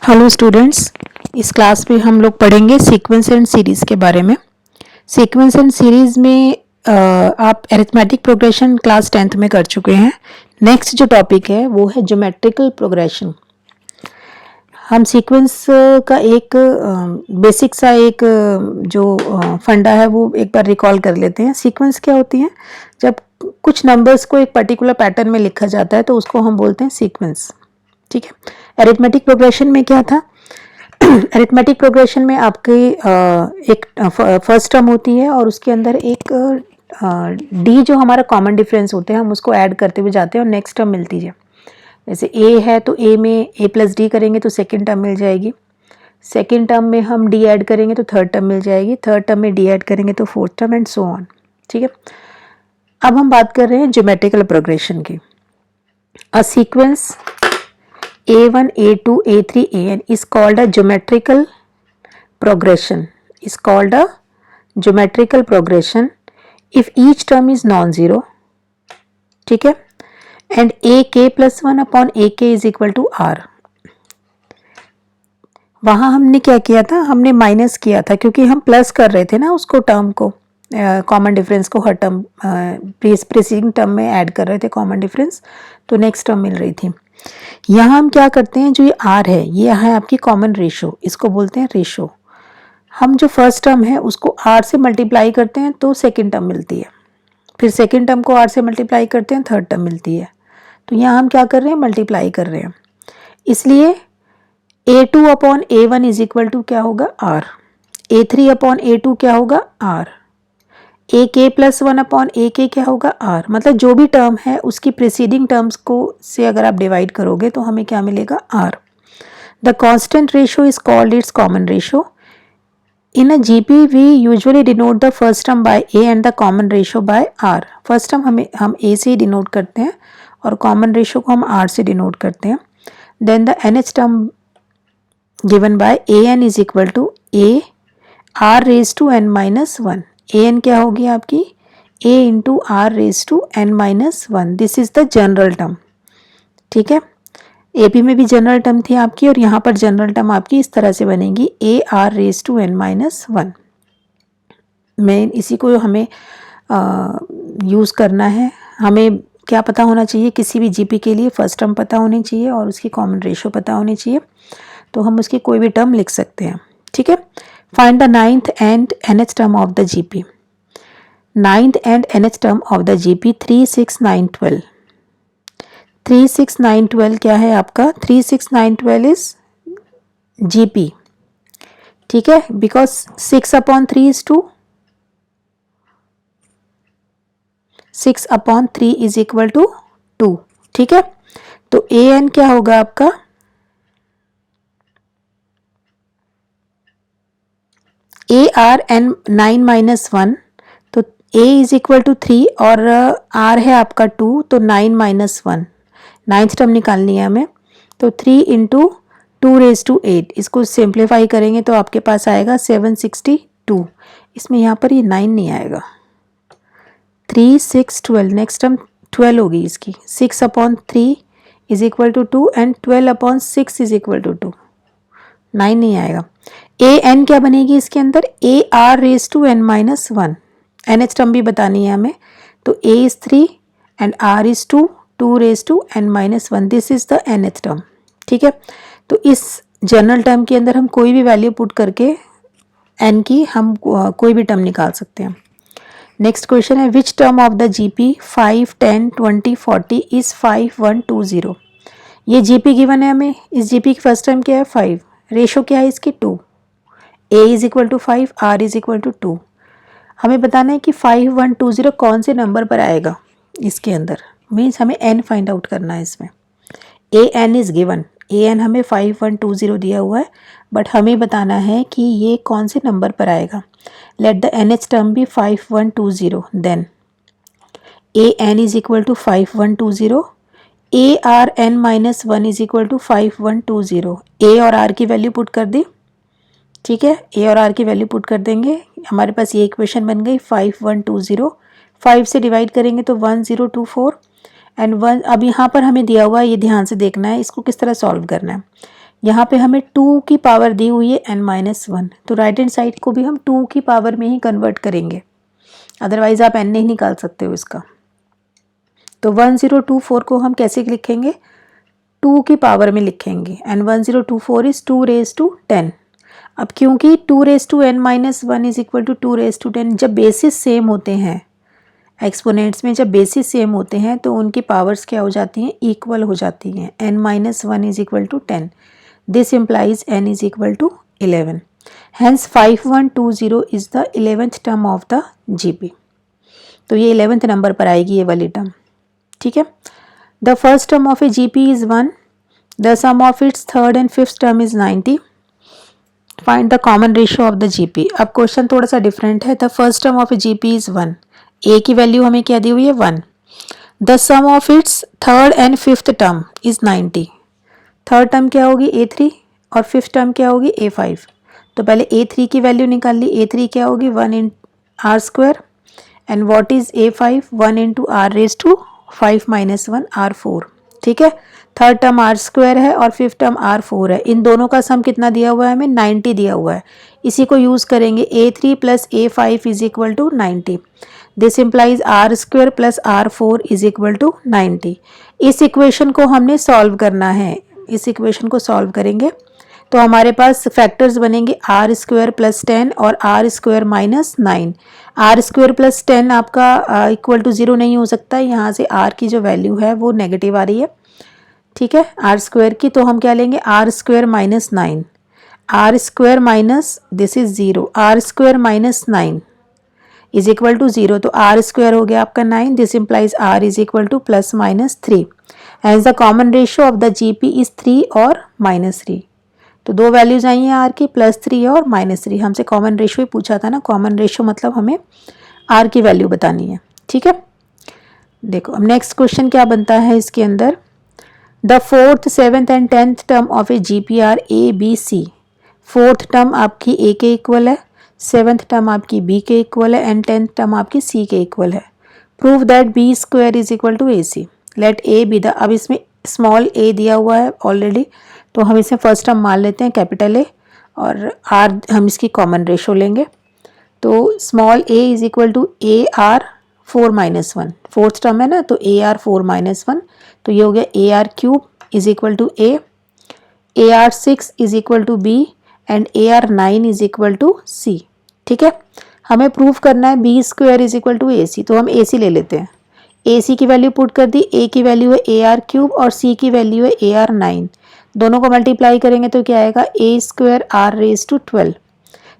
Hello students, इस class में हम लोग पढ़ेंगे सीक्वेंस एंड सीरीज़ के बारे में। सीक्वेंस एंड सीरीज़ में आप अरिथमेटिक प्रोग्रेशन क्लास 10th में कर चुके हैं। नेक्स्ट जो टॉपिक है वो है ज्योमेट्रिकल प्रोग्रेशन। हम सीक्वेंस का एक बेसिक सा एक जो फंडा है वो एक बार रिकॉल कर लेते हैं। सीक्वेंस क्या होती है? जब कुछ नंबर्स को एक पर्टिकुलर पैटर्न में लिखा जाता है तो उसको हम बोलते हैं सीक्वेंस। ठीक है। अरिथमेटिक प्रोग्रेशन में क्या था? अरिथमेटिक प्रोग्रेशन में आपकी एक फर्स्ट टर्म होती है और उसके अंदर एक डी जो हमारा कॉमन डिफरेंस होते हैं हम उसको ऐड करते हुए जाते हैं और नेक्स्ट टर्म मिलती है। जैसे ए है तो ए में ए प्लस डी करेंगे तो सेकेंड टर्म मिल जाएगी। सेकेंड टर्म में हम डी ऐड करेंगे तो थर्ड टर्म मिल जाएगी। थर्ड टर्म में डी ऐड करेंगे तो fourth term and so on. ठीक है। अब हम बात कर रहे हैं ज्योमेट्रिकल प्रोग्रेशन की। A sequence A1, A2, A3, AN is called a geometrical progression. Is called a geometrical progression if each term is non-zero. ठीक है। And AK plus 1 upon AK is equal to R. वहाँ हमने क्या किया था? हमने minus किया था क्योंकि हम प्लस कर रहे थे ना उसको, टर्म को, कॉमन डिफरेंस को हर टर्म प्रीसीडिंग टर्म में ऐड कर रहे थे कॉमन डिफरेंस, तो नेक्स्ट टर्म मिल रही थी। यहाँ हम क्या करते हैं, जो ये आर है ये है आपकी कॉमन रेशो, इसको बोलते हैं रेशो। हम जो फर्स्ट टर्म है उसको आर से मल्टीप्लाई करते हैं तो सेकंड टर्म मिलती है, फिर सेकंड टर्म को आर से मल्टीप्लाई करते हैं थर्ड टर्म मिलती है। तो यहाँ हम क्या कर रहे हैं, मल्टीप्लाई कर रहे हैं। इसलिए A2 upon A1 is equal to क्या होगा, आर। A3 अपॉन A2 क्या होगा, R. AK plus 1 upon AK क्या होगा, आर। मतलब जो भी टर्म है उसकी प्रीसीडिंग टर्म्स को से अगर आप डिवाइड करोगे तो हमें क्या मिलेगा, r. The constant ratio is called its common ratio. In a GP we usually denote the first term by A and the common ratio by r. First term हम A से ही डिनोट करते हैं और कॉमन रेशो को हम are से denote करते हैं। Then the NH term given by AN is equal to A R raise to n minus 1। AN क्या होगी आपकी, A into r raise to n minus 1। This is the general term. ठीक है। AP में भी general term थी आपकी और यहाँ पर जनरल टर्म आपकी इस तरह से बनेगी, A R raise to n minus 1। मैं इसी को हमें यूज़ करना है। हमें क्या पता होना चाहिए, किसी भी GP के लिए फर्स्ट टर्म पता होनी चाहिए और उसकी कॉमन रेशो पता होनी चाहिए, तो हम उसकी कोई भी टर्म लिख सकते हैं। ठीक है। Find the ninth and nth term of the GP. Ninth and nth term of the GP 3, 6, 9, 12. 3, 6, 9, 12 क्या है आपका, 3, 6, 9, 12 is GP। ठीक है, because 6 upon 3 is 2, 6 upon 3 is equal to 2। ठीक है। तो AN क्या होगा आपका, AR n 9 माइनस 1, तो A इज इक्वल टू 3 और R है आपका 2, तो 9 माइनस 1, नाइन्थ टर्म निकालनी है हमें, तो 3 इंटू 2 रेज टू 8। इसको सिंप्लीफाई करेंगे तो आपके पास आएगा 762। इसमें यहाँ पर ये 9 नहीं आएगा। 3, 6, 12, नेक्स्ट टर्म 12 होगी इसकी। 6 upon 3 is equal to 2 and 12 upon 6 is equal to 2। 9 नहीं आएगा। AN क्या बनेगी इसके अंदर, AR raise to n minus 1। NH term भी बतानी है हमें, तो A is 3 and R is 2, 2 raise to n minus 1। This is the nth term. ठीक है। तो इस जनरल टर्म के अंदर हम कोई भी वैल्यू पुट करके n की हम कोई भी टर्म निकाल सकते हैं। नेक्स्ट क्वेश्चन है, which term of the GP 5, 10, 20, 40 is 5, 1, 2, 0। ये GP गिवन है हमें। इस GP की फर्स्ट टर्म क्या है, 5। रेशो क्या है इसकी, 2। A is equal to 5, R is equal to 2। हमें बताना है कि 5, 1, 2, 0 कौन से नंबर पर आएगा इसके अंदर, मीन्स हमें n फाइंड आउट करना है इसमें। AN इज गिवन, AN हमें 5, 1, 2, 0 दिया हुआ है, बट हमें बताना है कि ये कौन से नंबर पर आएगा। लेट द NH टर्म भी 5, 1, 2, 0। Then AN is equal to 5, 1, 2, 0। AR n minus 1 is equal to 5, 1, 2, 0। A और R की वैल्यू पुट कर दी। ठीक है। A और R की वैल्यू पुट कर देंगे, हमारे पास ये इक्वेशन बन गई 5, 1, 2, 0 5 से डिवाइड करेंगे तो 1024 एंड 1। अब यहाँ पर हमें दिया हुआ है, ये ध्यान से देखना है, इसको किस तरह सॉल्व करना है। यहाँ पे हमें 2 की पावर दी हुई है n-1, तो राइट हैंड साइड को भी हम 2 की पावर में ही कन्वर्ट करेंगे, अदरवाइज आप n नहीं निकाल सकते हो इसका। तो 1024 को हम कैसे लिखेंगे, 2 की पावर में लिखेंगे एंड 1024 इज 2 रेज टू 10। अब क्योंकि 2 raise to n-1 is equal to 2 raise to 10, जब बेसिस सेम होते हैं एक्सपोनेंट्स में, जब बेसिस सेम होते हैं तो उनकी पावर्स क्या हो जाती हैं, इक्वल हो जाती हैं। n-1 is equal to 10, this implies n is equal to 11, hence 5120 is the 11th term of the GP. तो ये 11th नंबर पर आएगी ये वाली टर्म, ठीक है। The first term of a GP is 1, the sum of its third and fifth term is 90, find the common ratio of the GP. अब question थोड़ा सा डिफरेंट है। The first term of a GP is 1, a की value हमें क्या दी हुई है 1, the sum of its third and fifth term is 90, third term क्या होगी a3 और फिफ्थ टर्म क्या होगी a5। तो पहले a3 की वैल्यू निकाल ली, a3 क्या होगी 1 in r square and what is a5, 1 into r raise to 5 minus 1 r4, ठीक है। थर्ड टर्म आर स्क्वायर है और फिफ्थ टर्म r4 है, इन दोनों का सम कितना दिया हुआ है हमें 90 दिया हुआ है। इसी को यूज़ करेंगे, a3 plus a5 is equal to 90, this implies r square plus r4 is equal to 90। इस इक्वेशन को हमने सॉल्व करना है, इस इक्वेशन को सॉल्व करेंगे तो हमारे पास फैक्टर्स बनेंगे आर स्क्वायर प्लस 10 और r square minus 9। R square plus 10 आपका इक्वल टू 0 नहीं हो सकता, यहाँ से आर की जो वैल्यू है वो नेगेटिव आ रही है, ठीक है, आर स्क्वायर की। तो हम क्या लेंगे, r square minus 9, r square minus this is 0, r square minus 9 is equal to 0, तो आर स्क्वायर हो गया आपका 9, this implies r is equal to plus minus 3, as the common ratio of the GP is 3 और minus 3। तो दो values आई हैं are की, +3 और -3। हमसे कॉमन रेशियो ही पूछा था ना, कॉमन रेशियो मतलब हमें आर की वैल्यू बतानी है, ठीक है। देखो अब नेक्स्ट क्वेश्चन क्या बनता है इसके अंदर, the fourth, seventh and 10th term of a GP are A B C. Fourth term आपकी ए के इक्वल है, सेवेंथ टर्म आपकी बी के इक्वल है एंड 10th टर्म आपकी सी के इक्वल है। Prove that B square is equal to A C, let A B the, अब इसमें स्मॉल ए दिया हुआ है ऑलरेडी, तो हम इसे फर्स्ट टर्म मान लेते हैं कैपिटल ए और आर हम इसकी कॉमन रेशो लेंगे। तो small a is equal to A r 4 minus 1, fourth term है ना, तो ए आर 4 माइनस 1, तो ये हो गया A R cube is equal to A R 6 is equal to B and A R 9 is equal to C, ठीक है। हमें प्रूव करना है B square is equal to A C, तो हम ए सी ले लेते हैं। ए सी की वैल्यू पुट कर दी, ए की वैल्यू है ए आर क्यूब और सी की वैल्यू है ए आर 9, दोनों को मल्टीप्लाई करेंगे तो क्या आएगा ए स्क्वायर आर रेज टू 12।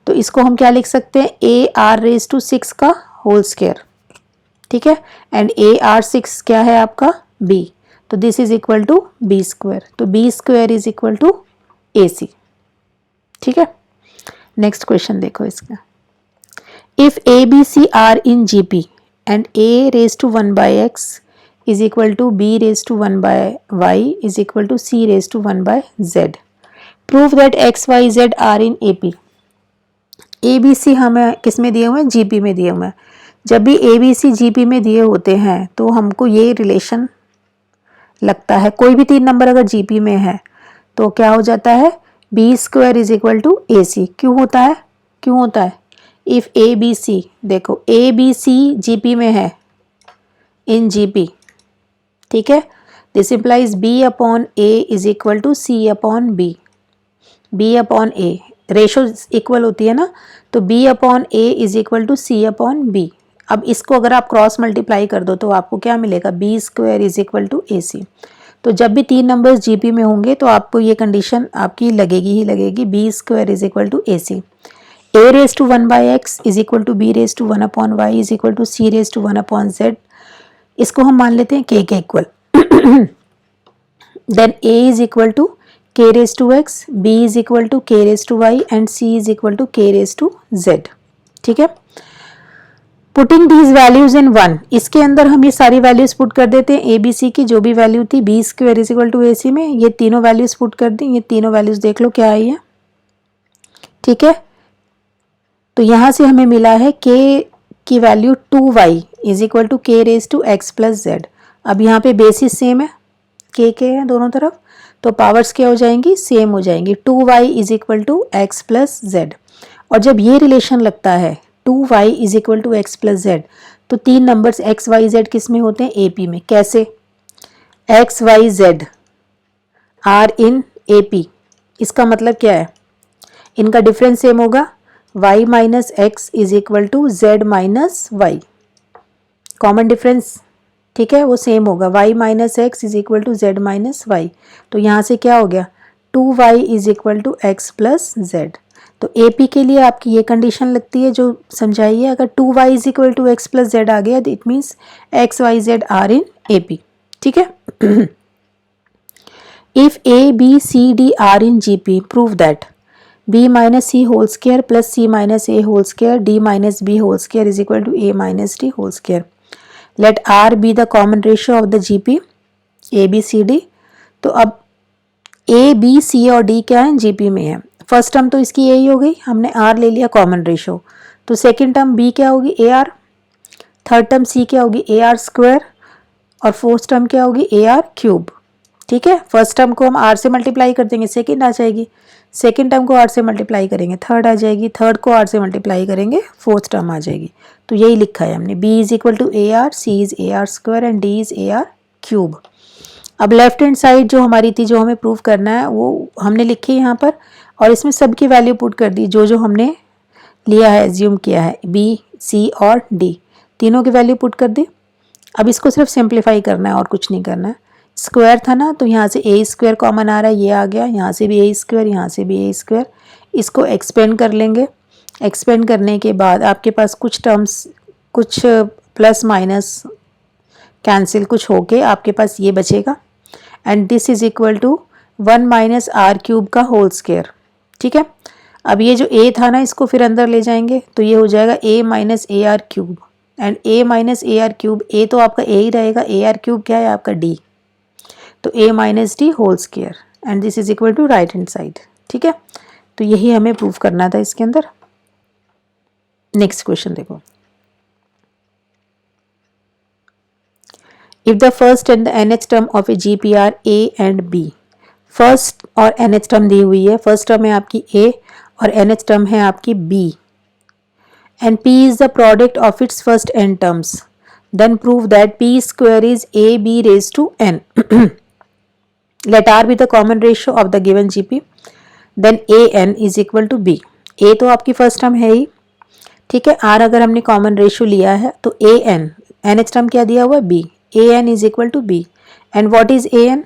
तो इसको हम क्या लिख सकते हैं, ए आर रेज टू 6 का होल स्क्वायर, ठीक है, एंड ए आर 6 क्या है आपका बी, तो this is equal to B square, तो B square is equal to A C, ठीक है। नेक्स्ट क्वेश्चन देखो इसका, if A B C are in GP and A raise to 1 by X is equal to b raised to 1 by y is equal to c raised to 1 by z. Prove that x, y, z are in AP. A B c हमें किस में दिए हुए हैं, GP में दिए हुए हैं। जब भी ए बी सी जीपी में दिए होते हैं तो हमको ये रिलेशन लगता है, कोई भी 3 नंबर अगर जीपी में है तो क्या हो जाता है, B square is equal to A C. क्यों होता है, क्यों होता है, इफ ए बी सी, देखो ए बी सी जीपी में है इन जीपी, ठीक है, this implies b upon a is equal to c upon b, b upon a ratio equal होती है ना, तो b upon a is equal to c upon b. अब इसको अगर आप क्रॉस मल्टीप्लाई कर दो तो आपको क्या मिलेगा, B square is equal to A C. तो जब भी 3 नंबर्स जीपी में होंगे तो आपको ये कंडीशन आपकी लगेगी ही लगेगी, b square is equal to A c. A raise to 1 by x is equal to b raise to 1 upon y is equal to c raise to 1 upon z, इसको हम मान लेते हैं के equal. Then a is equal to k raised to x, b is equal to k raised to y and c is equal to k raised to z, ठीक है। Putting these values in 1, इसके अंदर हम ये सारी values put कर देते हैं, ए बी सी की जो भी वैल्यू थी B square is equal to A C में, ये तीनों वैल्यूज पुट कर दी, ये तीनों वैल्यूज देख लो क्या आई है, ठीक है। तो यहाँ से हमें मिला है k की value 2y is equal to k raise to x plus z. अब यहाँ पे बेसिस सेम है, k है दोनों तरफ, तो पावर्स क्या हो जाएंगी, सेम हो जाएंगी। 2y is equal to x plus z. और जब ये रिलेशन लगता है 2y is equal to x plus z, तो तीन नंबर्स x y z किस में होते हैं, AP में। कैसे, x y z are in AP, इसका मतलब क्या है, इनका डिफरेंस सेम होगा, y minus x is equal to z minus y, common difference, ठीक है, वो सेम होगा, y minus x is equal to z minus y. तो यहाँ से क्या हो गया, 2y is equal to x plus z. तो AP के लिए आपकी ये कंडीशन लगती है जो समझाई है, अगर 2y is equal to x plus Z आ गया, it means X Y Z are in AP, ठीक है। If A B C D are in GP, prove that b minus c whole square plus c minus a whole square d minus b whole square is equal to a minus d whole square. Let r be the common ratio of the GP a b c d. तो अब a b c और d क्या है, GP में है। First term तो इसकी यही हो गई, हमने r ले लिया कॉमन रेशो, तो सेकंड टर्म b क्या होगी, AR, थर्ड टर्म c क्या होगी, AR स्क्वायर, और फोर्थ टर्म क्या होगी, AR क्यूब, ठीक है। फर्स्ट टर्म को हम r से मल्टीप्लाई कर देंगे, सेकंड आ जाएगी, सेकेंड टर्म को r से मल्टीप्लाई करेंगे, थर्ड आ जाएगी, थर्ड को r से मल्टीप्लाई करेंगे, फोर्थ टर्म आ जाएगी। तो यही लिखा है हमने, b is equal to AR, c is AR square and d is AR cube. अब लेफ्ट हैंड साइड जो हमारी थी, जो हमें प्रूव करना है, वो हमने लिखी है यहाँ पर, और इसमें सबकी वैल्यू पुट कर दी, जो जो हमने लिया है, एज्यूम किया है, b, c और d, तीनों की वैल्यू पुट कर दी। अब इसको सिर्फ सिंप्लीफाई करना है और कुछ नहीं करना है। स्क्वायर था ना, तो यहाँ से ए स्क्वायर कॉमन आ रहा है, ये आ गया, यहाँ से भी ए स्क्वायर, यहाँ से भी ए स्क्वायर, इसको एक्सपेंड कर लेंगे। एक्सपेंड करने के बाद आपके पास कुछ टर्म्स, कुछ प्लस माइनस कैंसिल कुछ होके आपके पास ये बचेगा, and this is equal to 1 minus r cube का होल स्क्वायर, ठीक है। अब ये जो a था ना, इसको फिर अंदर ले जाएंगे, तो ये हो जाएगा a minus A R cube, and a minus A R cube, a तो आपका a ही रहेगा, ए आर क्यूब क्या है आपका d, तो a minus d whole square, and this is equal to right hand side, ठीक है। तो यही हमें प्रूव करना था इसके अंदर। नेक्स्ट क्वेश्चन देखो, if the first and the nth term of a GP are a and b, first और nth टर्म दी हुई है, फर्स्ट टर्म है आपकी a और nth टर्म है आपकी b, and p is the product of its first n terms, then prove that p square is ab raise to n। Let r be the common ratio of the given GP, then an is equal to b. a तो आपकी first term है ही, ठीक है। r अगर हमने common ratio लिया है, तो an, nth टर्म क्या दिया हुआ है, b, an is equal to b, and what is an?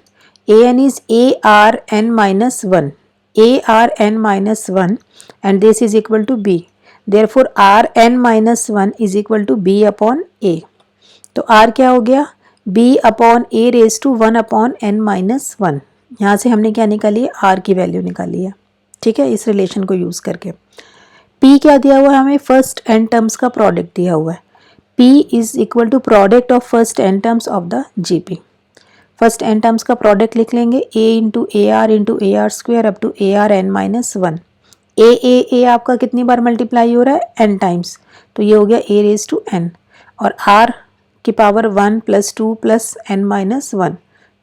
an is arn minus 1, arn minus 1, and this is equal to b. Therefore rn minus 1 is equal to b upon a. तो r क्या हो गया, b upon a raise to 1 upon n minus 1। यहाँ से हमने क्या निकाली है, r की वैल्यू निकाली है, ठीक है, इस रिलेशन को यूज़ करके। p क्या दिया हुआ है हमें, फर्स्ट n टर्म्स का प्रोडक्ट दिया हुआ है, p is equal to product of first n terms of the GP। First n terms का प्रोडक्ट लिख लेंगे, a into a r square up to A R N minus 1। A आपका कितनी बार multiply हो रहा है, n टाइम्स, तो ये हो गया a रेज टू n, और r की power 1 plus 2 plus n minus 1,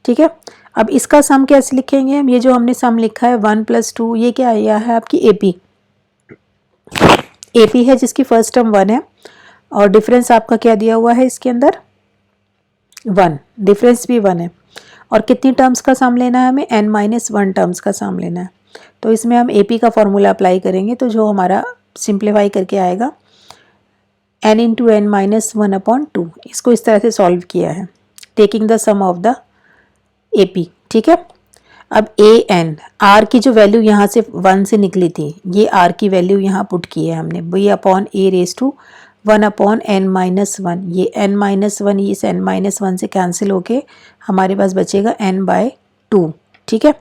ठीक है। अब इसका सम कैसे लिखेंगे हम, ये जो हमने सम लिखा है 1 प्लस 2, ये क्या आया है आपकी AP है, जिसकी फर्स्ट टर्म 1 है, और डिफरेंस आपका क्या दिया हुआ है इसके अंदर, 1, डिफरेंस भी 1 है, और कितनी टर्म्स का सम लेना है हमें, n माइनस 1 टर्म्स का सम लेना है। तो इसमें हम AP का फॉर्मूला अप्लाई करेंगे, तो जो हमारा सिंप्लीफाई करके आएगा n into n minus 1 upon 2, इसको इस तरह से सॉल्व किया है, taking the sum of the AP, ठीक है। अब an, r की जो वैल्यू यहाँ से 1 से निकली थी, ये r की वैल्यू यहाँ पुट की है हमने, b upon a raise to 1 upon n minus 1, ये n माइनस 1 इस n माइनस 1 से कैंसिल होके हमारे पास बचेगा n बाय 2, ठीक है।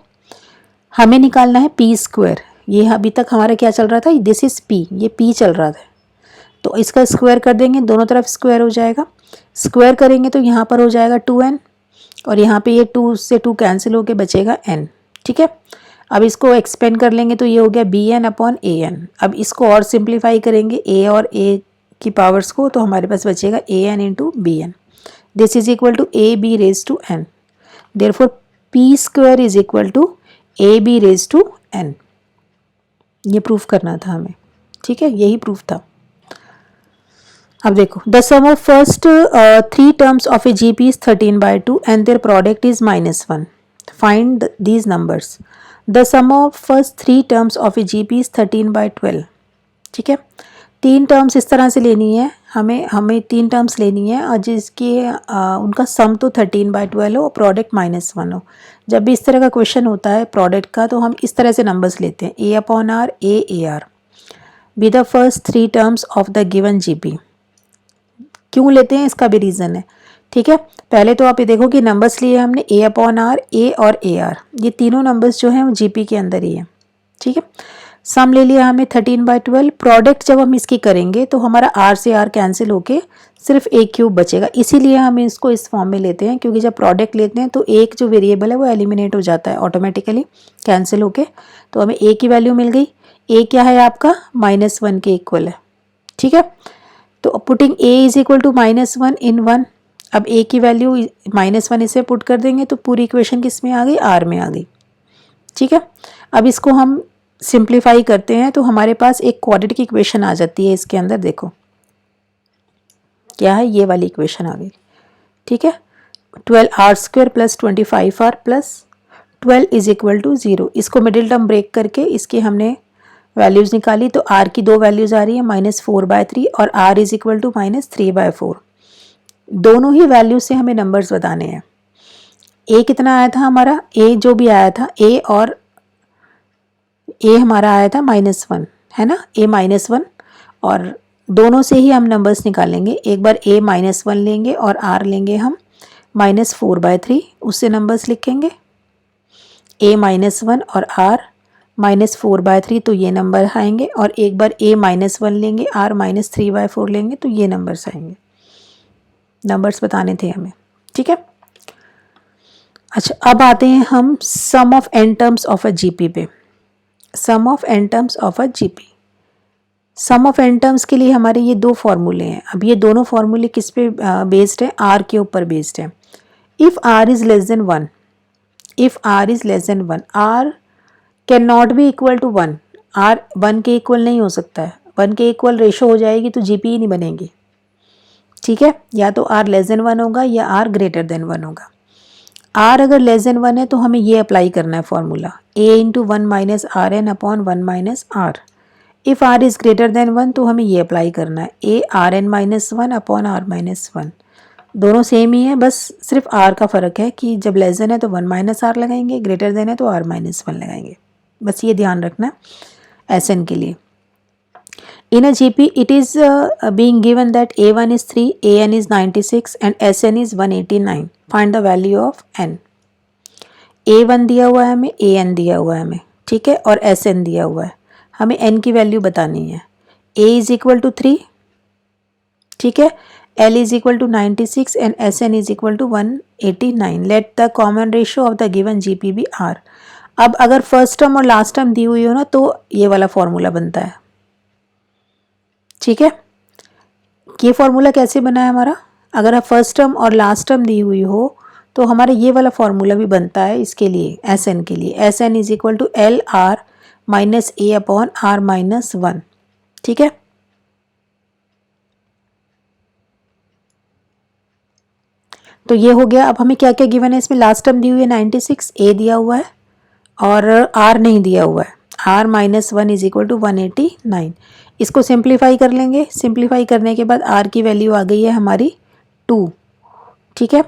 हमें निकालना है p स्क्वायर, ये अभी तक हमारा क्या चल रहा था, दिस इज p, ये p चल रहा था, तो इसका स्क्वायर कर देंगे, दोनों तरफ स्क्वायर हो जाएगा, स्क्वायर करेंगे तो यहाँ पर हो जाएगा 2n, और यहाँ पे ये 2 से 2 कैंसिल होके बचेगा n, ठीक है। अब इसको एक्सपेंड कर लेंगे, तो ये हो गया bn अपॉन an। अब इसको और सिंप्लीफाई करेंगे, a और a की पावर्स को, तो हमारे पास बचेगा A N into B N. This is equal to A B raise to N. Therefore P square is equal to A B raise to N. ये प्रूफ करना था हमें. ठीक है, यही प्रूफ था. अब देखो, the sum of first 3 terms of a GP is 13/2 and their product is -1. Find these numbers. The sum of first 3 terms of a GP is 13/12. ठीक है, 3 टर्म्स इस तरह से लेनी है हमें 3 टर्म्स लेनी है और जिसकी उनका सम तो 13/12 हो और प्रोडक्ट -1 हो. जब भी इस तरह का क्वेश्चन होता है प्रोडक्ट का, तो हम इस तरह से नंबर्स लेते हैं. A/R A be the first 3 terms of the given GP. क्यों लेते हैं इसका भी रीज़न है. ठीक है, पहले तो आप ये देखो कि नंबर्स लिए हमने A/R A और AR. ये तीनों नंबर्स जो हैं वो जीपी के अंदर ही है. ठीक है, सम ले लिया हमें 13/12. प्रोडक्ट जब हम इसकी करेंगे तो हमारा R से R कैंसिल होके सिर्फ A³ बचेगा. इसीलिए हम इसको इस फॉर्म में लेते हैं, क्योंकि जब प्रोडक्ट लेते हैं तो एक जो वेरिएबल है वो एलिमिनेट हो जाता है ऑटोमेटिकली कैंसिल होके. तो हमें A की वैल्यू मिल गई. A क्या है आपका -1 के इक्वल है. ठीक है, तो putting A is equal to -1 in 1. अब A की वैल्यू -1 इसे पुट कर देंगे तो पूरी इक्वेशन किस में आ गई, R में आ गई. ठीक है, अब इसको हम सिंप्लीफाई करते हैं तो हमारे पास एक क्वाड्रेटिक इक्वेशन आ जाती है इसके अंदर. देखो क्या है, ये वाली इक्वेशन आ गई. ठीक है, 12r² plus 25r plus 12 is equal to 0. इसको मिडिल टर्म ब्रेक करके इसकी हमने वैल्यूज़ निकाली तो r की 2 वैल्यूज़ आ रही है -4/3 और r इज इक्वल टू -3/4. दोनों ही वैल्यूज से हमें नंबर्स बताने हैं. a कितना आया था हमारा, a जो भी आया था a और a हमारा आया था -1 है ना, a -1. और दोनों से ही हम नंबर्स निकालेंगे. एक बार a -1 लेंगे और r लेंगे हम -4/3. उससे नंबर्स लिखेंगे a -1 और r -4/3, तो ये नंबर आएंगे. और एक बार a -1 लेंगे r -3/4 लेंगे तो ये नंबर्स आएंगे. नंबर्स बताने थे हमें. ठीक है, अच्छा अब आते हैं हम sum of n terms of a GP पे. Sum of n terms of a GP. Sum of n terms के लिए हमारे ये 2 फॉर्मूले हैं. अब ये दोनों फॉर्मूले किस पे बेस्ड है, r के ऊपर बेस्ड है. If r is less than 1, if r is less than 1, r can not be equal to 1. r 1 के इक्वल नहीं हो सकता है. 1 के इक्वल रेशो हो जाएगी तो जीपी ही नहीं बनेगी. ठीक है, या तो r लेस देन 1 होगा या r ग्रेटर देन 1 होगा. r अगर लेस देन 1 है तो हमें ये अप्लाई करना है formula a into 1 minus r n upon 1 minus r. If r is greater than 1 तो हमें ये अप्लाई करना है a rn minus 1 upon r minus 1. दोनों सेम ही है, बस सिर्फ r का फ़र्क है कि जब लेस देन है तो 1 माइनस आर लगाएंगे, ग्रेटर देन है तो r माइनस 1 लगाएंगे. बस ये ध्यान रखना एस एन के लिए. In a GP, it is being given that A1 is 3, AN is 96 and SN is 189. Find the value of N. A1 दिया हुआ है हमें, AN दिया हुआ है हमें. ठीक है, और SN दिया हुआ है. हमें N की वैल्यू बतानी है. A is equal to 3. ठीक है, L is equal to 96 and SN is equal to 189. Let the common ratio of the given GP be R. अब अगर फर्स्ट टर्म और लास्ट टर्म दी हुई हो ना तो ये वाला फॉर्मूला बनता है. ठीक है, ये फॉर्मूला कैसे बना है हमारा, अगर फर्स्ट टर्म और लास्ट टर्म दी हुई हो तो हमारा ये वाला फॉर्मूला भी बनता है इसके लिए, एस एन के लिए. S n is equal to l r minus a upon r minus 1. ठीक है, तो ये हो गया. अब हमें क्या क्या गिवन है इसमें, लास्ट टर्म दी हुई है 96, ए दिया हुआ है और आर नहीं दिया हुआ है. R minus 1 is equal to 189. इसको सिंप्लीफाई कर लेंगे. सिंप्लीफाई करने के बाद आर की वैल्यू आ गई है हमारी 2. ठीक है,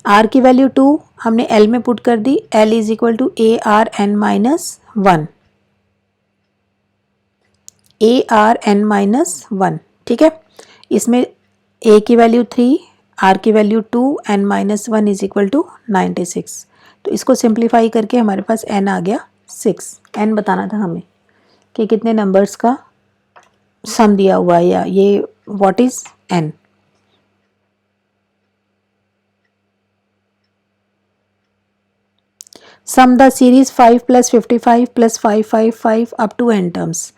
आर की वैल्यू 2 हमने एल में पुट कर दी. L is equal to A R N minus 1, A are N minus 1. ठीक है, इसमें ए की वैल्यू 3, आर की value 2, N minus 1 is equal to 96. तो इसको सिंप्लीफाई करके हमारे पास एन आ गया 6. एन बताना था हमें कि कितने नंबर्स का सम दिया हुआ है, या ये what is n. Sum the series 5 plus 55 plus 555 up to n terms.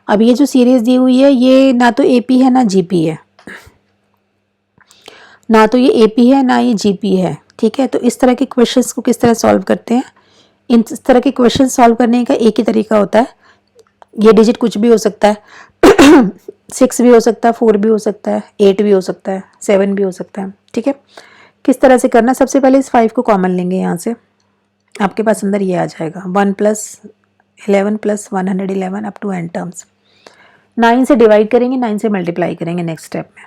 अब ये जो सीरीज दी हुई है ये ना तो एपी है ना जीपी है. ना तो ये AP है ना ये GP है, ठीक है। तो इस तरह के क्वेश्चंस को किस तरह सॉल्व करते हैं, इस तरह के क्वेश्चन सॉल्व करने का एक ही तरीका होता है, ये डिजिट कुछ भी हो सकता है 6 भी हो सकता है, 4 भी हो सकता है, 8 भी हो सकता है, 7 भी हो सकता है, ठीक है। किस तरह से करना, सबसे पहले इस 5 को कॉमन लेंगे, यहाँ से आपके पास अंदर ये आ जाएगा 1 + 11 + 111 अप टू n टर्म्स। 9 से डिवाइड करेंगे, 9 से मल्टीप्लाई करेंगे नेक्स्ट स्टेप में,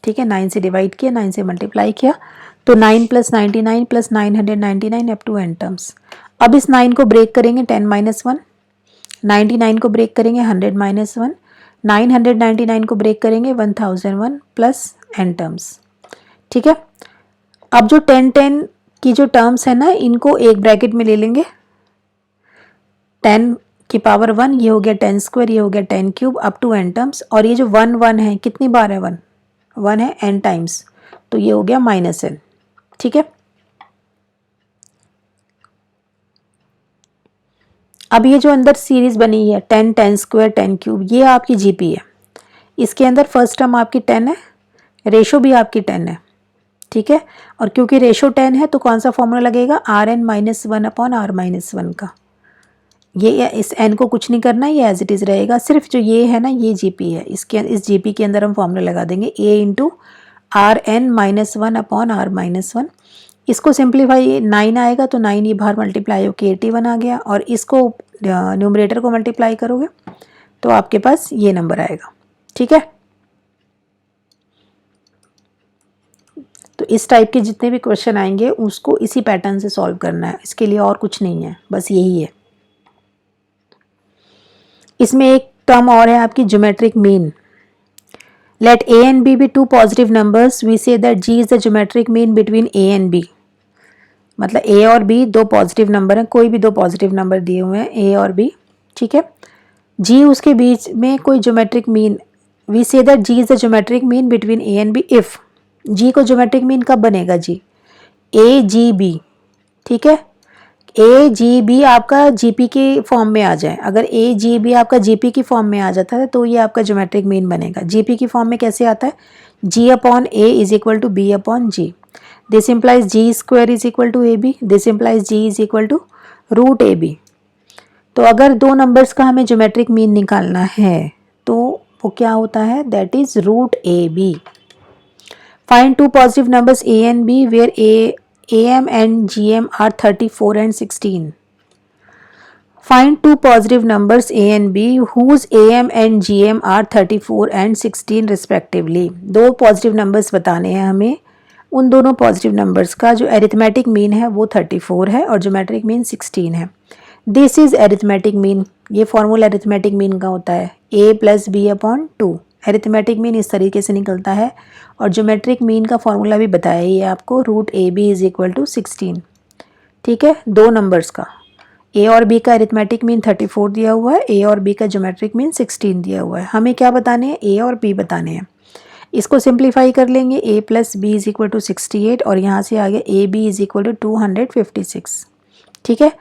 ठीक है। 9 से डिवाइड किया, 9 से मल्टीप्लाई किया, तो 9 + 99 + 999 अप टू n टर्म्स। अब इस 9 को ब्रेक करेंगे 10 - 1, 99 को ब्रेक करेंगे 100 - 1, 999 को ब्रेक करेंगे 1001 प्लस n टर्म्स, ठीक है। अब जो 10 की जो टर्म्स है ना, इनको एक ब्रैकेट में ले लेंगे, 10 की पावर 1, ये हो गया 10², ये हो गया 10³ अप टू n टर्म्स। और ये जो 1 है, कितनी बार है 1 है n टाइम्स, तो ये हो गया -n, ठीक है। अब ये जो अंदर सीरीज बनी है 10, 10², 10³, ये आपकी GP है। इसके अंदर फर्स्ट टर्म आपकी 10 है, रेशो भी आपकी 10 है, ठीक है। और क्योंकि रेशो 10 है तो कौन सा फॉर्मूला लगेगा, Rn - 1 अपॉन R - 1 का। ये इस n को कुछ नहीं करना, ये एज इट इज़ रहेगा, सिर्फ जो ये है ना, ये GP है, इस GP के अंदर हम फॉर्मूला लगा देंगे A × Rn - 1 अपॉन R - 1। इसको सिंप्लीफाई 9 आएगा तो 9 ये बाहर मल्टीप्लाई होकर 81 आ गया, और इसको न्यूमरेटर को मल्टीप्लाई करोगे तो आपके पास ये नंबर आएगा, ठीक है। तो इस टाइप के जितने भी क्वेश्चन आएंगे उसको इसी पैटर्न से सॉल्व करना है, इसके लिए और कुछ नहीं है, बस यही है। इसमें एक टर्म और है आपकी geometric mean. Let A and B be two positive numbers, we say that G is the geometric mean between A and B। मतलब A और B दो पॉजिटिव नंबर हैं, कोई भी दो पॉजिटिव नंबर दिए हुए हैं A और B, ठीक है। G उसके बीच में कोई geometric mean, we say that G is the geometric mean between A and B if G को ज्योमेट्रिक मीन कब बनेगा जी, AGB, ठीक है। AGB आपका GP के फॉर्म में आ जाए, अगर AGB आपका GP की फॉर्म में आ जाता है तो ये आपका ज्योमेट्रिक मीन बनेगा। GP की फॉर्म में कैसे आता है, G/A is equal to B/G, this implies G² is equal to AB, this implies G is equal to √AB। तो अगर दो नंबर्स का हमें ज्योमेट्रिक मीन निकालना है तो वो क्या होता है, that is √AB। Find two positive numbers A and B where AM and GM are 34 and 16. Find two positive numbers A and B whose AM and GM are 34 and 16 respectively. दो positive numbers बताने हैं हमें, उन दोनों positive numbers का जो arithmetic mean है वो 34 है और ज्योमेट्रिक मीन 16 है। दिस इज एरिथमेटिक मीन, ये फॉर्मूला एरिथमेटिक मीन का होता है A + B/2। एरिथमेटिक मीन इस तरीके से निकलता है, और ज्योमेट्रिक मीन का फॉर्मूला भी बताया ये आपको, √AB इज इक्वल टू 16, ठीक है। दो नंबर्स का A और B का एरिथमेटिक मीन 34 दिया हुआ है, A और B का ज्योमेट्रिक मीन 16 दिया हुआ है। हमें क्या बताने हैं, A और B बताने हैं। इसको सिंप्लीफाई कर लेंगे, A + B is equal to 68, और यहाँ से आ गया AB इज इक्वल टू 256, ठीक है।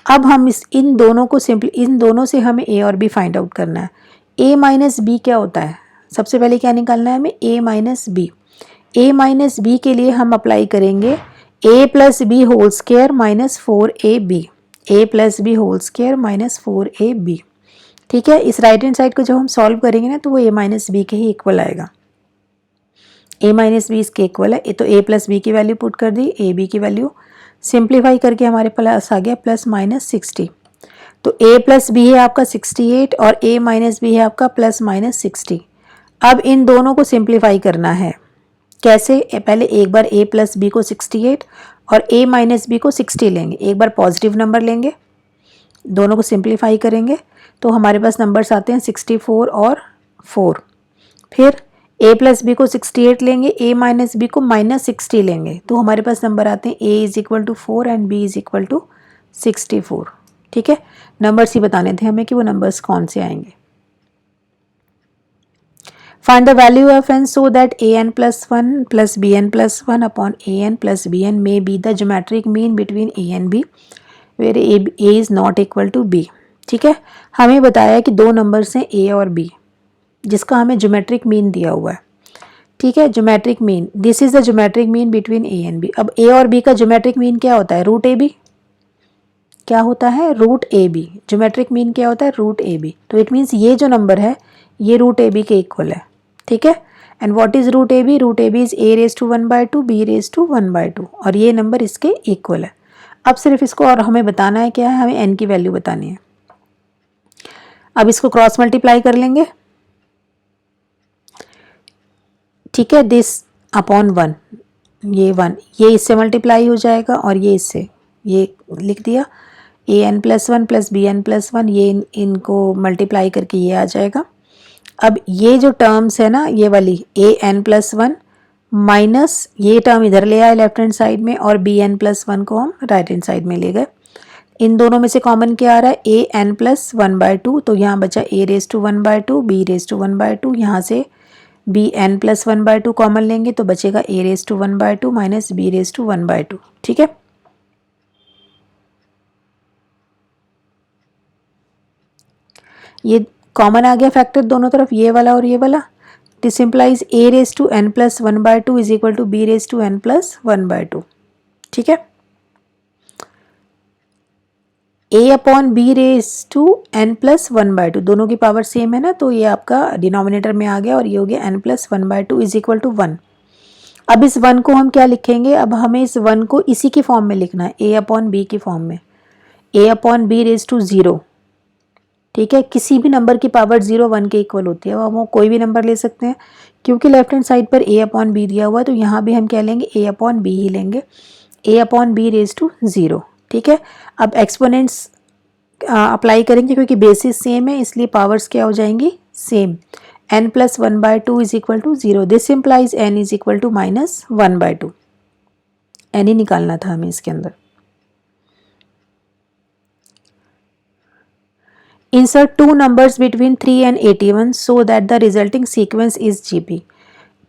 अब हम इन दोनों से हमें A और B फाइंड आउट करना है। A - B क्या होता है, सबसे पहले क्या निकालना है हमें, A - B। A - B के लिए हम अप्लाई करेंगे A + B whole square - 4AB, A + B whole square - 4AB, ठीक है। इस राइट हैंड साइड को जब हम सॉल्व करेंगे ना तो वो A - B के ही इक्वल आएगा। A - B इसके इक्वल है, तो A + B की वैल्यू पुट कर दी, AB की वैल्यू सिंप्लीफाई करके हमारे पास आ गया +-60। तो A + B है आपका 68 और A - B है आपका +-60। अब इन दोनों को सिंप्लीफाई करना है, कैसे, पहले एक बार A + B को 68 और A - B को 60 लेंगे, एक बार पॉजिटिव नंबर लेंगे, दोनों को सिंप्लीफाई करेंगे तो हमारे पास नंबर्स आते हैं 64 और 4। फिर A + B को 68 लेंगे, A - B को -60 लेंगे तो हमारे पास नंबर आते हैं A is equal to 4 and B is equal to 64, ठीक है। नंबर्स ही बताने थे हमें कि वो नंबर्स कौन से आएंगे। Find the value of n so that an + 1 + bn + 1 upon an + bn may be the geometric mean between A and B where A is not equal to B, ठीक है। हमें बताया कि दो नंबर्स हैं A और B जिसका हमें ज्योमेट्रिक मीन दिया हुआ है, ठीक है, geometric mean, this is the geometric mean between A and B. अब ए और बी का ज्योमेट्रिक मीन क्या होता है? रूट ए बी। क्या होता है? रूट ए बी। ज्योमेट्रिक मीन क्या होता है? रूट ए बी। तो इट मीन्स ये जो नंबर है ये रूट ए बी के इक्वल है। ठीक है, and what is root A B? Root A B is A raise to 1/2 B raise to 1/2 और ये नंबर इसके इक्वल है। अब सिर्फ इसको और हमें बताना है क्या है? हमें एन की वैल्यू बतानी है। अब इसको क्रॉस मल्टीप्लाई कर लेंगे। ठीक है, दिस अपॉन 1, ये 1, ये इससे मल्टीप्लाई हो जाएगा और ये इससे, ये लिख दिया A N plus 1 plus B N plus 1, ये इनको मल्टीप्लाई करके ये आ जाएगा। अब ये जो टर्म्स है ना, ये वाली ए एन प्लस 1 माइनस ये टर्म इधर ले आए लेफ्ट हैंड साइड में और बी एन प्लस 1 को हम राइट हैंड साइड में ले गए। इन दोनों में से कॉमन क्या आ रहा है? ए एन प्लस 1/2, तो यहाँ बचा A raise to 1/2 B raise to 1/2, यहाँ से बी एन प्लस 1/2 कॉमन लेंगे तो बचेगा A raise to 1/2 minus B raise to 1/2। ठीक है, ये कॉमन आ गया फैक्टर दोनों तरफ, ये वाला और ये वाला। This implies a raise to n plus 1/2 is equal to b raise to n plus 1/2। ठीक है, a upon b raise to n plus 1/2, दोनों की पावर सेम है ना, तो ये आपका डिनोमिनेटर में आ गया और ये हो गया n plus 1/2 is equal to 1। अब इस 1 को हम क्या लिखेंगे? अब हमें इस 1 को इसी की फॉर्म में लिखना है, ए अपॉन बी की फॉर्म में, ए अपॉन बी रेज टू 0। ठीक है, किसी भी नंबर की पावर 0 1 के इक्वल होती है, हम कोई भी नंबर ले सकते हैं। क्योंकि लेफ्ट हैंड साइड पर ए अपॉन बी दिया हुआ है तो यहाँ भी हम क्या लेंगे? ए अपॉन बी ही लेंगे, ए अपॉन बी रेज टू 0। ठीक है, अब एक्सपोनेंट्स अप्लाई करेंगे क्योंकि बेसिस सेम है इसलिए पावर्स क्या हो जाएंगी? Same. n plus 1/2 is equal to 0, this implies n is equal to minus 1/2। n ही निकालना था हमें इसके अंदर। Insert two numbers between 3 and 81 so that the resulting sequence is GP।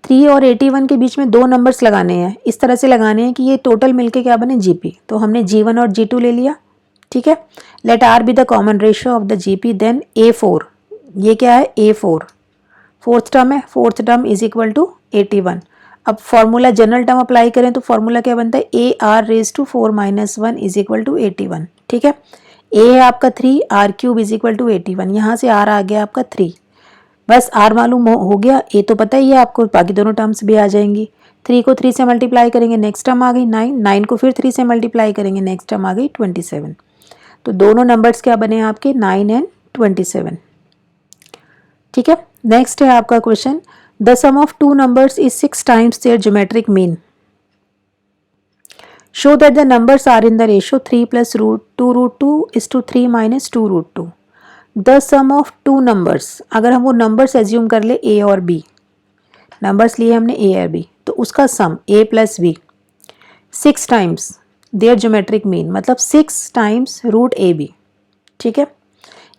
3 और 81 के बीच में दो नंबर्स लगाने हैं, इस तरह से लगाने हैं कि ये टोटल मिलके क्या बने? GP। तो हमने G1 और G2 ले लिया। ठीक है, let R be the common ratio of the GP, then A4, ये क्या है? A4 फोर्थ टर्म है, fourth term is equal to 81। अब फॉर्मूला जनरल टर्म अप्लाई करें तो फॉर्मूला क्या बनता है? A R raise to 4 minus 1 is equal to 81। ठीक है, ए है आपका 3, R cube is equal to 81, यहाँ से आर आ गया आपका 3। बस आर मालूम हो गया, ए तो पता ही है आपको, बाकी दोनों टर्म्स भी आ जाएंगी। 3 को 3 से मल्टीप्लाई करेंगे, नेक्स्ट टर्म आ गई 9, 9 को फिर 3 से मल्टीप्लाई करेंगे, नेक्स्ट टर्म आ गई 27। तो दोनों नंबर्स क्या बने आपके? 9 एंड 27। ठीक है, नेक्स्ट है आपका question, the sum of two numbers is 6 times their geometric mean. Show that the numbers are in the ratio 3 plus root 2 is to 3 minus 2 the sum of two numbers. अगर हम वो numbers assume कर ले ए और B, numbers लिए हमने ए और b, तो उसका sum a plus b 6 times their geometric mean, मतलब 6 टाइम्स रूट ए बी। ठीक है,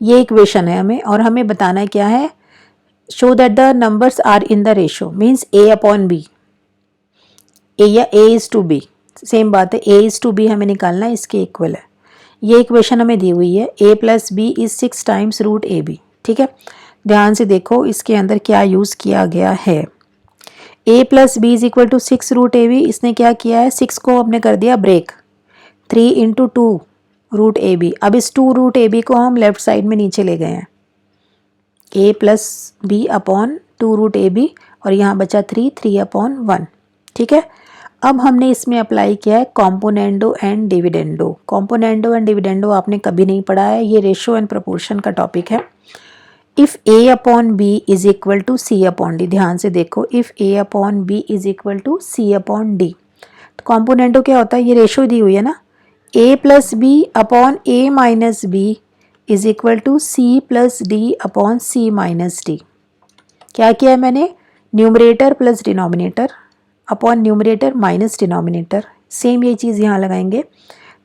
ये इक्वेशन है हमें, और हमें बताना है क्या है? Show that the numbers are in the ratio, means a upon b, a या a is to b, same बात है, ए इज टू बी हमें निकालना है, इसके इक्वल है। ये इक्वेशन हमें दी हुई है, a plus B is 6 times root A b. ठीक है, ध्यान से देखो इसके अंदर क्या यूज़ किया गया है। A plus B is equal to 6 root A b, इसने क्या किया है? 6 को हमने कर दिया ब्रेक, 3 इंटू 2 रूट ए बी। अब इस 2 रूट ए बी को हम लेफ्ट साइड में नीचे ले गए हैं, a plus b upon 2 root A b, और यहाँ बचा 3 अपॉन 1। ठीक है, अब हमने इसमें अप्लाई किया है componendo and dividendo. Componendo and dividendo आपने कभी नहीं पढ़ा है, ये रेशियो एंड प्रोपोर्शन का टॉपिक है। If a upon b is equal to c upon d, ध्यान से देखो, if a upon b is equal to c upon d, तो कॉम्पोनेंडो क्या होता है? ये रेशियो दी हुई है ना, a plus b upon a minus b is equal to c plus d upon C minus D. क्या किया है मैंने? Numerator plus denominator upon numerator minus denominator, same ये चीज़ यहाँ लगाएंगे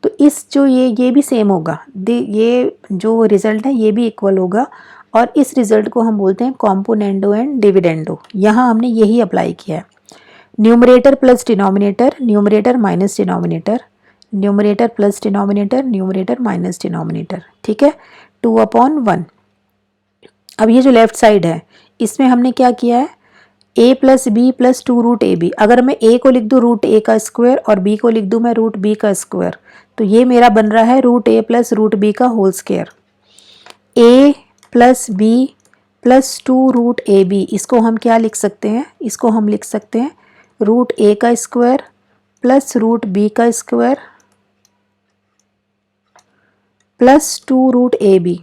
तो इस जो ये भी सेम होगा, ये जो रिजल्ट है ये भी इक्वल होगा, और इस रिजल्ट को हम बोलते हैं कॉम्पोनेंडो एंड डिविडेंडो। यहाँ हमने यही अप्लाई किया है, numerator plus denominator, numerator minus denominator, numerator plus denominator, numerator minus denominator. ठीक है, 2/1। अब ये जो लेफ्ट साइड है इसमें हमने क्या किया है? A plus B plus 2 root A b. अगर मैं ए को लिख दूँ रूट ए का स्क्वायर और बी को लिख दूँ मैं रूट बी का स्क्वायर, तो ये मेरा बन रहा है रूट ए प्लस रूट बी का whole square. A plus B plus 2 root A B, इसको हम क्या लिख सकते हैं, इसको हम लिख सकते हैं रूट ए का स्क्वायर प्लस रूट बी का square plus 2 root A b,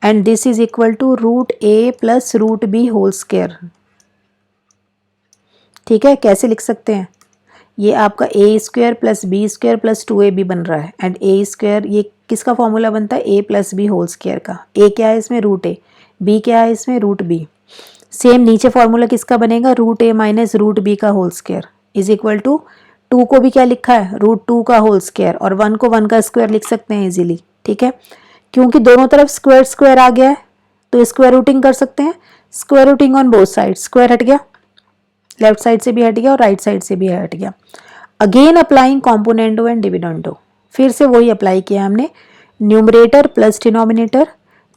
and this is equal to root A plus root b whole square. ठीक है, कैसे लिख सकते हैं, ये आपका a square plus b square plus 2ab बन रहा है, एंड ए स्क्वायर ये किसका फॉर्मूला बनता है, a plus B whole square का। ए क्या है इसमें, रूट ए, बी क्या है इसमें, रूट बी। सेम नीचे फॉर्मूला किसका बनेगा, root A minus root B का whole square is equal to 2 को भी क्या लिखा है, रूट 2 का होल स्क्वायर, और 1 को 1 का स्क्वायर लिख सकते हैं इजीली। ठीक है, क्योंकि दोनों तरफ स्क्वायर स्क्वायर आ गया है तो स्क्वायर रूटिंग कर सकते हैं। Square routing on both side, square हट गया, लेफ्ट साइड से भी हट गया और राइट साइड से भी हट गया। Again applying componendo and dividendo, फिर से वही अप्लाई किया हमने, numerator plus denominator,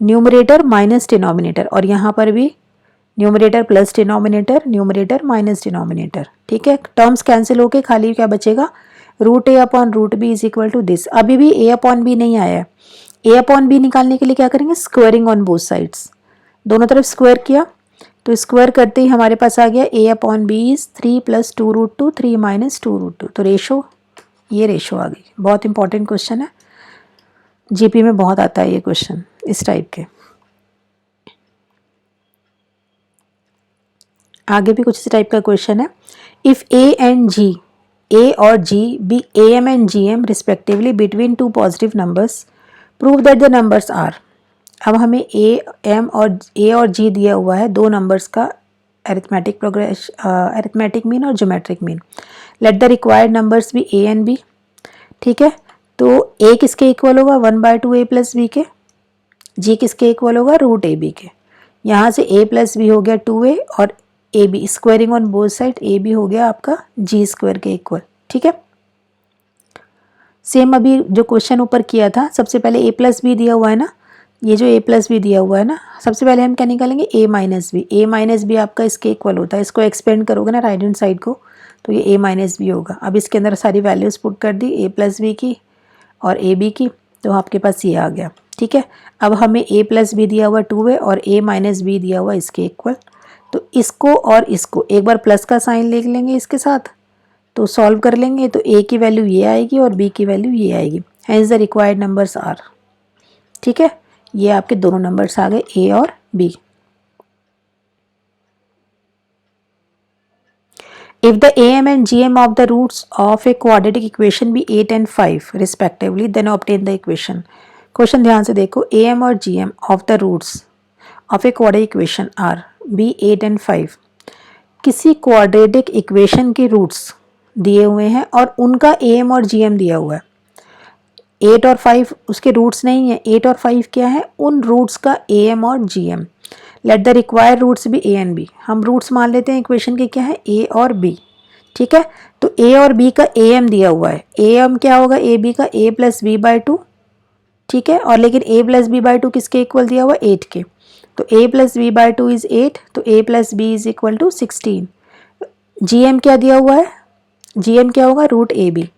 numerator minus denominator, और यहाँ पर भी numerator plus denominator, numerator minus denominator. ठीक है, टर्म्स कैंसिल होके खाली क्या बचेगा, root A upon root B is equal to this. अभी भी ए अपॉन बी नहीं आया है, ए अपॉन बी निकालने के लिए क्या करेंगे, स्क्वायरिंग ऑन बोथ साइड्स, दोनों तरफ स्क्वायर किया तो स्क्वायर करते ही हमारे पास आ गया a upon b is 3 plus 2 root 2, 3 minus 2 root 2, तो रेशो, ये रेशो आ गई। बहुत इंपॉर्टेंट क्वेश्चन है, जीपी में बहुत आता है ये क्वेश्चन इस टाइप के। आगे भी कुछ इस टाइप का क्वेश्चन है, if A and G, A और G B A M and G M respectively between two positive numbers, prove that the numbers are. अब हमें ए एम और ए और जी दिया हुआ है, दो नंबर्स का अरिथमेटिक प्रोग्रेस, अरिथमेटिक मीन और geometric mean. Let the required numbers be A and B. ठीक है, तो ए किसके इक्वल होगा, 1/2 ए प्लस बी के, जी किसके इक्वल होगा, रूट ए बी के। यहाँ से ए प्लस बी हो गया 2a और A B, squaring on both side, A B हो गया आपका जी स्क्वायर के इक्वल। ठीक है, सेम अभी जो क्वेश्चन ऊपर किया था, सबसे पहले ए प्लस बी दिया हुआ है ना, ये जो ए प्लस बी दिया हुआ है ना, सबसे पहले हम क्या निकालेंगे, ए माइनस बी। ए माइनस बी आपका इसके इक्वल होता है, इसको एक्सपेंड करोगे ना राइट हैंड साइड को, तो ये ए माइनस बी होगा। अब इसके अंदर सारी वैल्यूज़ पुट कर दी, ए प्लस बी की और ए बी की, तो आपके पास ये आ गया। ठीक है, अब हमें ए प्लस बी दिया हुआ 2a और ए माइनस बी दिया हुआ इसके इक्वल, तो इसको और इसको एक बार प्लस का साइन लिख लेंगे इसके साथ, तो सॉल्व कर लेंगे, तो ए की वैल्यू ये आएगी और बी की वैल्यू ये आएगी, hence the required numbers are. ठीक है, ये आपके दोनों नंबर्स आ गए ए और B. If the AM and GM of the roots of a quadratic equation be 8 and 5 respectively, then obtain the equation. Question ध्यान से देखो, AM और GM of the roots of a quadratic equation are be 8 and 5. किसी quadratic equation के roots दिए हुए हैं और उनका AM और GM दिया हुआ है। 8 और 5 उसके रूट्स नहीं है, 8 और 5 क्या है, उन रूट्स का AM और GM। Let the required roots भी ए एंड बी, हम रूट्स मान लेते हैं इक्वेशन के क्या है, ए और बी। ठीक है, तो ए और बी का AM दिया हुआ है, AM क्या होगा ए बी का, a प्लस बी बाई 2। ठीक है, और लेकिन a प्लस बी बाई 2 किसके इक्वल दिया हुआ, 8 के, तो a plus B by 2 is 8, तो a plus B is equal to 16। GM क्या दिया हुआ है, GM क्या होगा, root A B,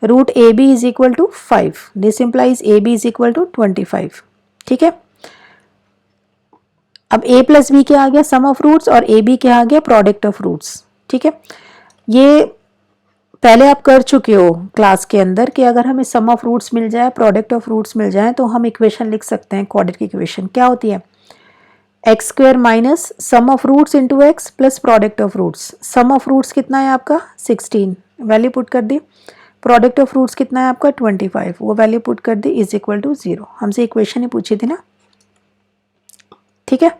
root A B is equal to 5, this implies A B is equal to 25। ठीक है, अब a प्लस बी क्या आ गया, सम ऑफ रूट्स, और ए बी क्या आ गया, प्रोडक्ट ऑफ रूट्स। ठीक है, ये पहले आप कर चुके हो क्लास के अंदर कि अगर हमें सम ऑफ रूट्स मिल जाए, प्रोडक्ट ऑफ रूट्स मिल जाए, तो हम इक्वेशन लिख सकते हैं। क्वाड्रेटिक इक्वेशन क्या होती है, x square minus sum of roots into x plus product of roots. Sum of roots कितना है आपका 16, वैल्यू पुट कर दी, प्रोडक्ट ऑफ रूट्स कितना है आपका 25, वो वैल्यू पुट कर दी, इज इक्वल टू 0। हमसे इक्वेशन ही पूछी थी ना। ठीक है,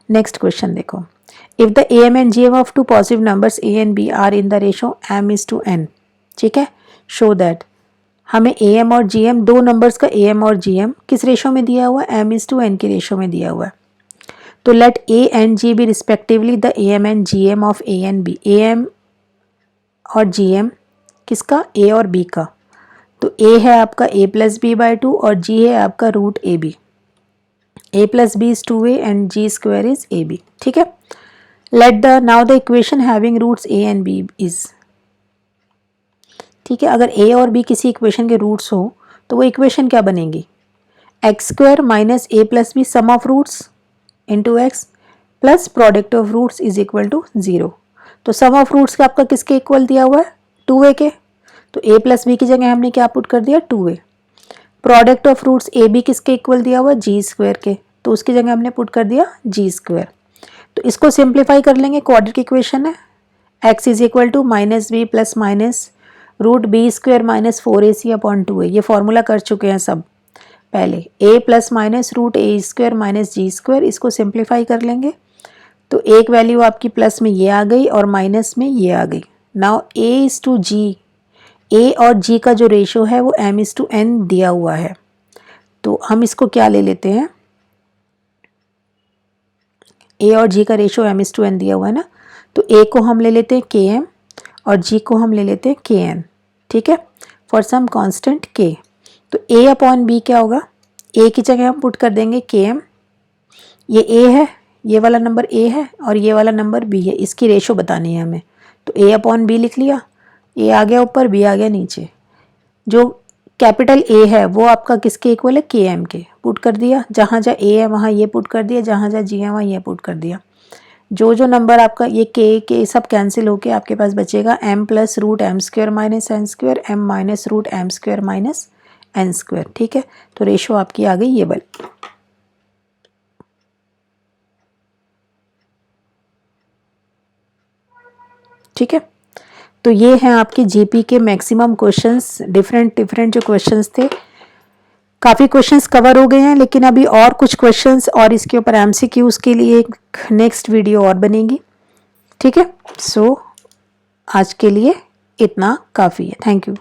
नेक्स्ट क्वेश्चन देखो, if the AM and GM of two positive numbers a and b are in the ratio m is to n। ठीक है, शो दैट, हमें AM और GM दो नंबर्स का AM और GM किस रेशो में दिया हुआ है, m is to n के रेशो में दिया हुआ है। तो late a and g be respectively the AM and GM of a and b। AM और GM किसका, a और b का, तो a है आपका a प्लस बी बाई 2 और g है आपका root A B. a plus b is 2a and g square is ab. ठीक है. Let the now the equation having roots a and b is. ठीक है. अगर a और b किसी इक्वेशन के रूट्स हो तो वो इक्वेशन क्या बनेगी? X square minus A plus B sum of roots into x plus product of roots is equal to 0. तो सम ऑफ रूट्स का आपका किसके इक्वल दिया हुआ है? 2a के. तो a प्लस बी की जगह हमने क्या पुट कर दिया? 2a. Product of roots A B किसके इक्वल दिया हुआ? जी स्क्वायर के. तो उसकी जगह हमने पुट कर दिया जी स्क्वायर. तो इसको सिंप्लीफाई कर लेंगे. क्वाड्रेटिक इक्वेशन है x is equal to minus B plus minus root B square minus 4ac upon 2a. ये फॉर्मूला कर चुके हैं सब पहले. a plus minus root A square minus G square. इसको सिंप्लीफाई कर लेंगे तो एक वैल्यू आपकी प्लस में ये आ गई और माइनस में ये आ गई. Now a is to G, a और g का जो रेशो है वो m इज टू n दिया हुआ है. तो हम इसको क्या ले लेते हैं? a और g का ratio m is to n दिया हुआ है ना. तो a को हम ले लेते हैं km और g को हम ले लेते हैं kn. ठीक है. For some constant k. तो a अपॉन b क्या होगा? a की जगह हम पुट कर देंगे km. ये a है, ये वाला नंबर a है और ये वाला नंबर b है. इसकी रेशो बतानी है हमें. तो a अपॉन b लिख लिया. a आ गया ऊपर, b आ गया नीचे. जो कैपिटल A है वो आपका किसके इक्वल है? km के. पुट कर दिया. जहाँ जहाँ a है वहाँ ये पुट कर दिया, जहाँ जहाँ g है वहाँ ये पुट कर दिया. जो जो नंबर आपका ये के सब कैंसिल होके आपके पास बचेगा m plus root M square minus N square m minus root M square minus N square. ठीक है. तो रेशो आपकी आ गई ये वाली. ठीक है. तो ये हैं आपके जीपी के मैक्सिमम क्वेश्चंस. डिफरेंट जो क्वेश्चंस थे, काफ़ी क्वेश्चंस कवर हो गए हैं, लेकिन अभी और कुछ क्वेश्चंस और इसके ऊपर एमसीक्यूज के लिए एक नेक्स्ट वीडियो और बनेगी. ठीक है. सो आज के लिए इतना काफ़ी है. Thank you.